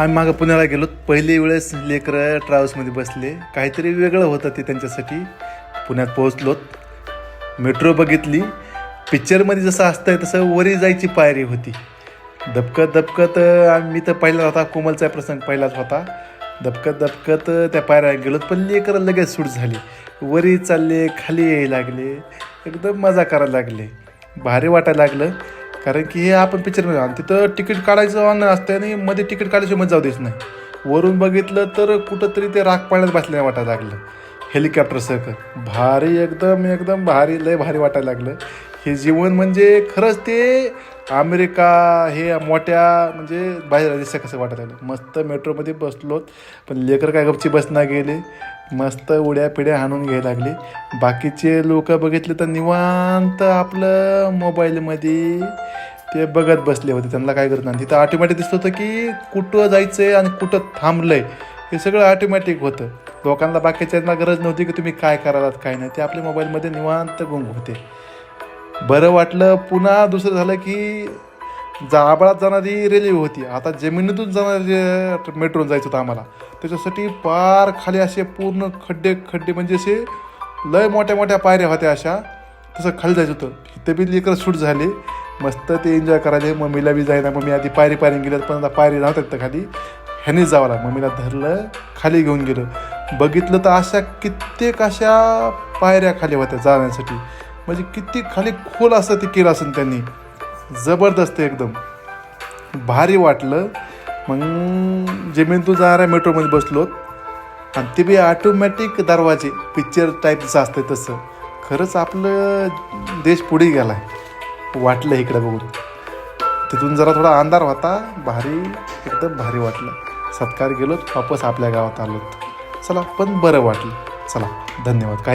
आम्ही मागं पुण्याला गेलो. पहिली वेळेस लेकरं ट्रॅव्हल्समध्ये बसले. काहीतरी वेगळं होतं ते त्यांच्यासाठी. पुण्यात पोहोचलोत. मेट्रो बघितली. पिक्चरमध्ये जसं असतंय तसं वरी जायची पायरी होती. दबकत दबकत मी तर पहिलाच होता. कोमलचा प्रसंग पहिलाच होता. दबकत दबकत त्या पायऱ्या गेलोत. पण लेकरं लगेच सूट झाली. वरी चालले, खाली यायला लागले. एकदम मजा करायला लागले. भारी वाटायला लागलं. कारण की हे आपण पिक्चरमध्ये आणि तिथं तिकीट काढायचं ऑनलाईन असतं आणि मध्ये तिकीट काढायचं मध्ये जाऊ द्यायचं नाही. वरून बघितलं तर कुठंतरी ते राख पाण्यात बसल्याने वाटायला लागलं. हेलिकॉप्टर सकट भारी, एकदम एकदम भारी, लय भारी वाटायला लागलं. हे जीवन म्हणजे खरंच ते अमेरिका हे मोठ्या म्हणजे बाहेर देशात कसं वाटायला लागलं. मस्त मेट्रोमध्ये बसलोत. पण लेकर काय गपची बसना गेले. मस्त उड्या पिड्या हाणून घ्यायला लागले. बाकीचे लोक बघितले तर निवांत आपलं मोबाईलमध्ये ते बघत बसले होते. त्यांना काय करत नाही. तिथं ऑटोमॅटिक दिसत होतं की कुठं जायचं आहे आणि कुठं थांबलं आहे हे सगळं ऑटोमॅटिक होतं. लोकांना बाकीच्यांना गरज नव्हती की तुम्ही काय करालात काय नाही. ते आपल्या मोबाईलमध्ये निवांत गुंग होते. बरं वाटलं. पुन्हा दुसरं झालं की आभाळात जाणारी रेल्वे होती. आता जमिनीतून जाणारी मेट्रोन जायचं होतं आम्हाला. त्याच्यासाठी पार खाली असे पूर्ण खड्डे खड्डे म्हणजे असे लय मोठ्या मोठ्या पायऱ्या होत्या अशा. तसं खाली जायचं होतं. इथं बी लेकर शूट झाले. मस्त ते एन्जॉय करायले. मम्मीला बी जायना. मम्मी आधी पायरी गेल्यात पण आता पायरी नव्हत्या तर खाली ह्यानेच जावं लागलं. मम्मीला धरलं, खाली घेऊन गेलं. बघितलं तर अशा कित्येक अशा पायऱ्या खाली होत्या जाण्यासाठी. म्हणजे किती खाली खोल असं ते केलं असेल त्यांनी. जबरदस्त एकदम भारी वाटलं. मग जमिनीतून जाणाऱ्या मेट्रोमध्ये बसलोत आणि ते बी ऑटोमॅटिक दरवाजे पिक्चर टाईपचं असतं तसं. खरंच आपलं देश पुढे गेला आहे वाटलं इकडं बघून. तिथून जरा थोडा अंधार होता. भारी, एकदम भारी वाटलं. सत्कार गेलोत, वापस आपल्या गावात आलोत. चला, पण बरं वाटलं. चला, धन्यवाद.